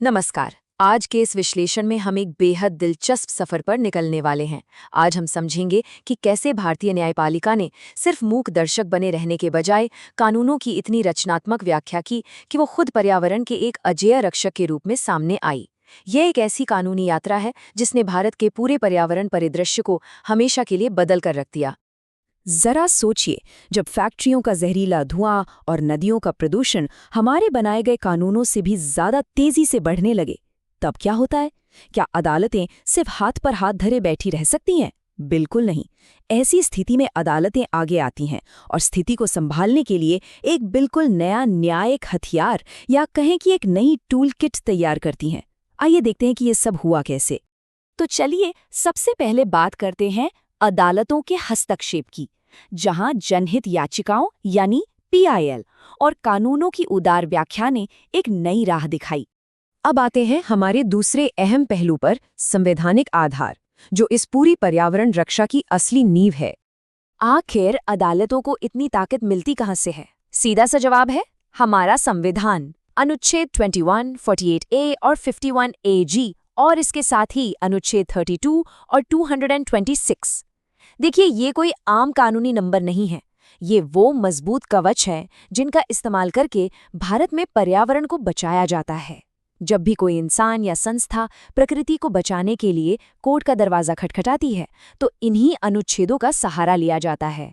नमस्कार। आज के इस विश्लेषण में हम एक बेहद दिलचस्प सफर पर निकलने वाले हैं। आज हम समझेंगे कि कैसे भारतीय न्यायपालिका ने सिर्फ मूक दर्शक बने रहने के बजाय कानूनों की इतनी रचनात्मक व्याख्या की कि वो खुद पर्यावरण के एक अजेय रक्षक के रूप में सामने आई। यह एक ऐसी कानूनी यात्रा है जिसने भारत के पूरे पर्यावरण परिदृश्य को हमेशा के लिए बदल कर रख दिया। जरा सोचिए, जब फैक्ट्रियों का जहरीला धुआं और नदियों का प्रदूषण हमारे बनाए गए कानूनों से भी ज्यादा तेजी से बढ़ने लगे, तब क्या होता है? क्या अदालतें सिर्फ हाथ पर हाथ धरे बैठी रह सकती हैं? बिल्कुल नहीं। ऐसी स्थिति में अदालतें आगे आती हैं और स्थिति को संभालने के लिए एक बिल्कुल नया न्यायिक हथियार या कहें कि एक नई टूल किट तैयार करती हैं। आइए देखते हैं कि ये सब हुआ कैसे। तो चलिए सबसे पहले बात करते हैं अदालतों के हस्तक्षेप की, जहां जनहित याचिकाओं यानी PIL और कानूनों की उदार व्याख्या ने एक नई राह दिखाई। अब आते हैं हमारे दूसरे अहम पहलू पर, संवैधानिक आधार, जो इस पूरी पर्यावरण रक्षा की असली नींव है। आखिर अदालतों को इतनी ताकत मिलती कहां से है? सीधा सा जवाब है हमारा संविधान। अनुच्छेद 21, 48A और 51AG और इसके साथ ही अनुच्छेद 32 और 226। देखिए, ये कोई आम कानूनी नंबर नहीं है। ये वो मजबूत कवच है जिनका इस्तेमाल करके भारत में पर्यावरण को बचाया जाता है। जब भी कोई इंसान या संस्था प्रकृति को बचाने के लिए कोर्ट का दरवाजा खटखटाती है, तो इन्हीं अनुच्छेदों का सहारा लिया जाता है।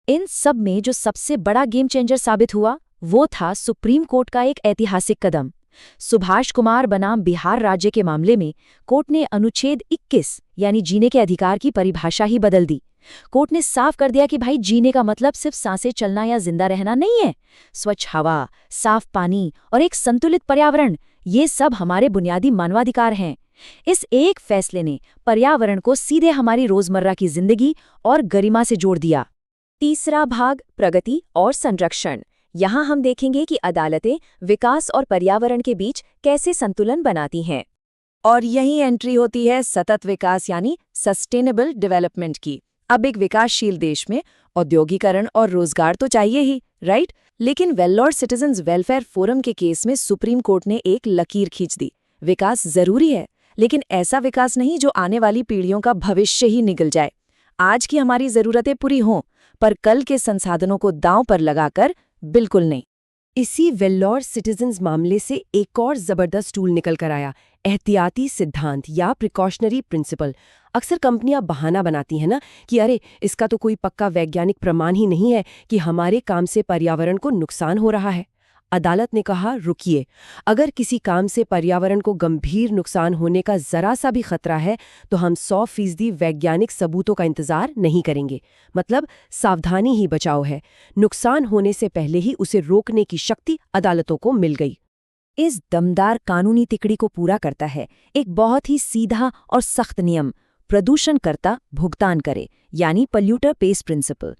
इन सब में जो सबसे बड़ा गेम चेंजर साबित हुआ, वो था सुप्रीम कोर्ट का एक ऐतिहासिक कदम। सुभाष कुमार बनाम बिहार राज्य के मामले में कोर्ट ने अनुच्छेद 21 यानी जीने के अधिकार की परिभाषा ही बदल दी। कोर्ट ने साफ कर दिया कि भाई, जीने का मतलब सिर्फ सांसें चलना या जिंदा रहना नहीं है। स्वच्छ हवा, साफ पानी और एक संतुलित पर्यावरण, ये सब हमारे बुनियादी मानवाधिकार हैं। इस एक फैसले ने पर्यावरण को सीधे हमारी रोजमर्रा की जिंदगी और गरिमा से जोड़ दिया। तीसरा भाग, प्रगति और संरक्षण। यहाँ हम देखेंगे कि अदालतें विकास और पर्यावरण के बीच कैसे संतुलन बनाती हैं। और यही एंट्री होती है सतत विकास यानी सस्टेनेबल डेवलपमेंट की। अब एक विकासशील देश में औद्योगिकरण और रोजगार तो चाहिए ही, राइट? लेकिन वेल्लोर सिटीजन्स वेलफेयर फोरम के केस में सुप्रीम कोर्ट ने एक लकीर खींच दी। विकास जरूरी है, लेकिन ऐसा विकास नहीं जो आने वाली पीढ़ियों का भविष्य ही निगल जाए। आज की हमारी जरूरतें पूरी हों, पर कल के संसाधनों को दांव पर लगाकर बिल्कुल नहीं। इसी वेल्लोर सिटीजन्स मामले से एक और जबरदस्त टूल निकल कर आया, एहतियाती सिद्धांत या प्रिकॉशनरी प्रिंसिपल। अक्सर कंपनियां बहाना बनाती हैं ना कि अरे, इसका तो कोई पक्का वैज्ञानिक प्रमाण ही नहीं है कि हमारे काम से पर्यावरण को नुकसान हो रहा है। अदालत ने कहा, रुकिए, अगर किसी काम से पर्यावरण को गंभीर नुकसान होने का जरा सा भी खतरा है तो हम 100% वैज्ञानिक सबूतों का इंतजार नहीं करेंगे। मतलब सावधानी ही बचाओ है। नुकसान होने से पहले ही उसे रोकने की शक्ति अदालतों को मिल गई। इस दमदार कानूनी तिकड़ी को पूरा करता है एक बहुत ही सीधा और सख्त नियम, प्रदूषणकर्ता भुगतान करे यानी पॉल्यूटर पेज प्रिंसिपल।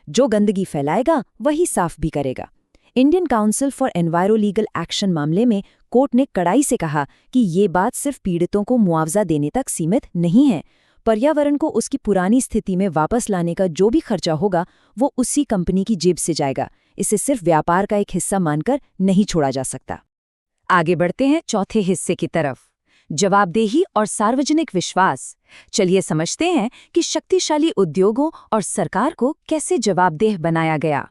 जो गंदगी फैलाएगा वही साफ भी करेगा। Indian council for enviro legal action मामले में कोर्ट ने कड़ाई से कहा कि ये बात सिर्फ पीड़ितों को मुआवजा देने तक सीमित नहीं है। पर्यावरण को उसकी पुरानी स्थिति में वापस लाने का जो भी खर्चा होगा वो उसी कंपनी की जेब से जाएगा। इसे सिर्फ व्यापार का एक हिस्सा मानकर नहीं छोड़ा जा सकता। आगे बढ़ते हैं चौथे हिस्से की तरफ, जवाबदेही और सार्वजनिक विश्वास। चलिए समझते हैं कि शक्तिशाली उद्योगों और सरकार को कैसे जवाबदेह बनाया गया।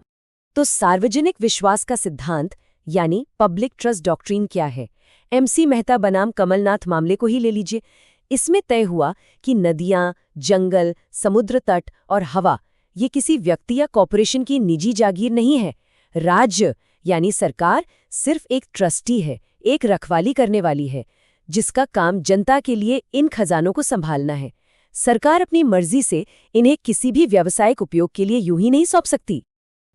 तो सार्वजनिक विश्वास का सिद्धांत यानी पब्लिक ट्रस्ट डॉक्ट्रिन क्या है? MC मेहता बनाम कमलनाथ मामले को ही ले लीजिए। इसमें तय हुआ कि नदियां, जंगल, समुद्र तट और हवा ये किसी व्यक्ति या कॉरपोरेशन की निजी जागीर नहीं है। राज्य यानी सरकार सिर्फ एक ट्रस्टी है, एक रखवाली करने वाली है, जिसका काम जनता के लिए इन खजानों को संभालना है। सरकार अपनी मर्जी से इन्हें किसी भी व्यावसायिक उपयोग के लिए यूं ही नहीं सौंप सकती।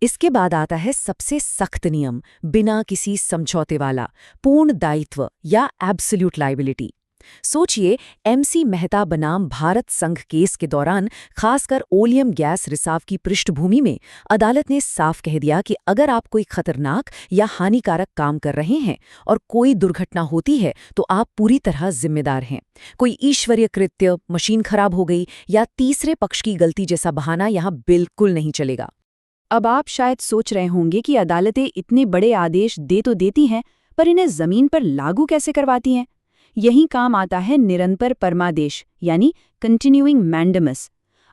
इसके बाद आता है सबसे सख्त नियम, बिना किसी समझौते वाला पूर्ण दायित्व या एब्सोल्यूट लायबिलिटी। सोचिए, MC मेहता बनाम भारत संघ केस के दौरान खासकर ओलियम गैस रिसाव की पृष्ठभूमि में अदालत ने साफ कह दिया कि अगर आप कोई खतरनाक या हानिकारक काम कर रहे हैं और कोई दुर्घटना होती है तो आप पूरी तरह जिम्मेदार हैं। कोई ईश्वरीय कृत्य, मशीन खराब हो गई या तीसरे पक्ष की गलती जैसा बहाना यहाँ बिल्कुल नहीं चलेगा। अब आप शायद सोच रहे होंगे कि अदालतें इतने बड़े आदेश दे तो देती हैं, पर इन्हें जमीन पर लागू कैसे करवाती हैं? यही काम आता है निरंतर परमादेश यानी कंटिन्यूइंग मैंडेमस।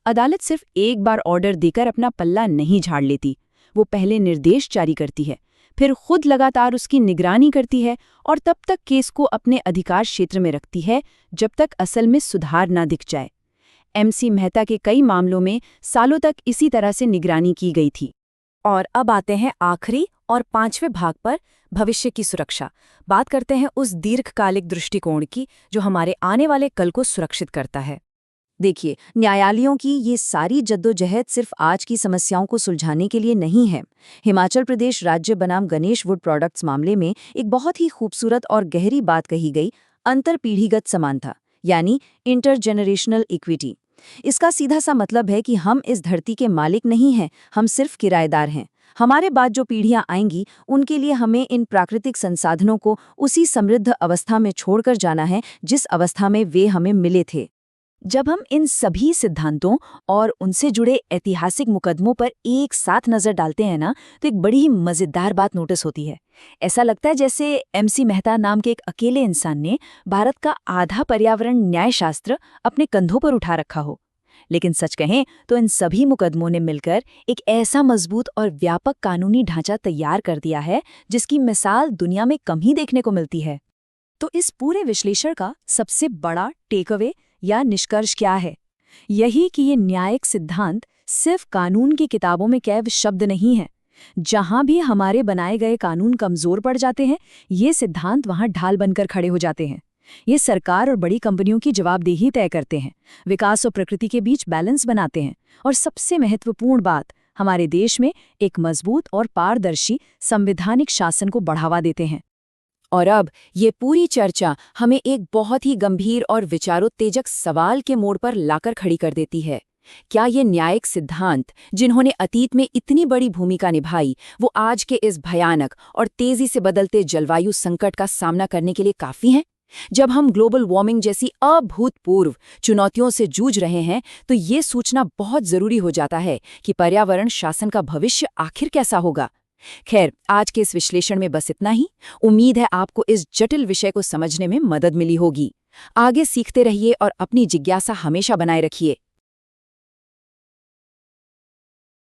अदालत सिर्फ एक बार ऑर्डर देकर अपना पल्ला नहीं झाड़ लेती। वो पहले निर्देश जारी करती है, फिर खुद लगातार उसकी निगरानी करती है और तब तक केस को अपने अधिकार क्षेत्र में रखती है जब तक असल में सुधार ना दिख जाए। एमसी मेहता के कई मामलों में सालों तक इसी तरह से निगरानी की गई थी। और अब आते हैं आखिरी और 5वें भाग पर, भविष्य की सुरक्षा। बात करते हैं उस दीर्घकालिक दृष्टिकोण की जो हमारे आने वाले कल को सुरक्षित करता है। देखिए, न्यायालयों की ये सारी जद्दोजहद सिर्फ आज की समस्याओं को सुलझाने के लिए नहीं है। हिमाचल प्रदेश राज्य बनाम गणेश वुड प्रोडक्ट्स मामले में एक बहुत ही खूबसूरत और गहरी बात कही गई, अंतरपीढ़ीगत समानता यानी इंटरजेनरेशनल इक्विटी। इसका सीधा सा मतलब है कि हम इस धरती के मालिक नहीं हैं, हम सिर्फ किराएदार हैं। हमारे बाद जो पीढ़ियां आएंगी उनके लिए हमें इन प्राकृतिक संसाधनों को उसी समृद्ध अवस्था में छोड़कर जाना है जिस अवस्था में वे हमें मिले थे। जब हम इन सभी सिद्धांतों और उनसे जुड़े ऐतिहासिक मुकदमों पर एक साथ नजर डालते हैं ना, तो एक बड़ी ही मजेदार बात नोटिस होती है। ऐसा लगता है जैसे एमसी मेहता नाम के एक अकेले इंसान ने भारत का आधा पर्यावरण न्यायशास्त्र अपने कंधों पर उठा रखा हो। लेकिन सच कहें तो इन सभी मुकदमों ने मिलकर एक ऐसा मजबूत और व्यापक कानूनी ढांचा तैयार कर दिया है जिसकी मिसाल दुनिया में कम ही देखने को मिलती है। तो इस पूरे विश्लेषण का सबसे बड़ा टेकअवे या निष्कर्ष क्या है? यही कि ये न्यायिक सिद्धांत सिर्फ कानून की किताबों में केवल शब्द नहीं है। जहां भी हमारे बनाए गए कानून कमजोर पड़ जाते हैं, ये सिद्धांत वहां ढाल बनकर खड़े हो जाते हैं। ये सरकार और बड़ी कंपनियों की जवाबदेही तय करते हैं, विकास और प्रकृति के बीच बैलेंस बनाते हैं, और सबसे महत्वपूर्ण बात, हमारे देश में एक मजबूत और पारदर्शी संवैधानिक शासन को बढ़ावा देते हैं। और अब ये पूरी चर्चा हमें एक बहुत ही गंभीर और विचारोत्तेजक सवाल के मोड़ पर लाकर खड़ी कर देती है। क्या ये न्यायिक सिद्धांत, जिन्होंने अतीत में इतनी बड़ी भूमिका निभाई, वो आज के इस भयानक और तेजी से बदलते जलवायु संकट का सामना करने के लिए काफी हैं? जब हम ग्लोबल वार्मिंग जैसी अभूतपूर्व चुनौतियों से जूझ रहे हैं, तो ये सोचना बहुत जरूरी हो जाता है कि पर्यावरण शासन का भविष्य आखिर कैसा होगा। खैर, आज के इस विश्लेषण में बस इतना ही। उम्मीद है आपको इस जटिल विषय को समझने में मदद मिली होगी। आगे सीखते रहिए और अपनी जिज्ञासा हमेशा बनाए रखिए।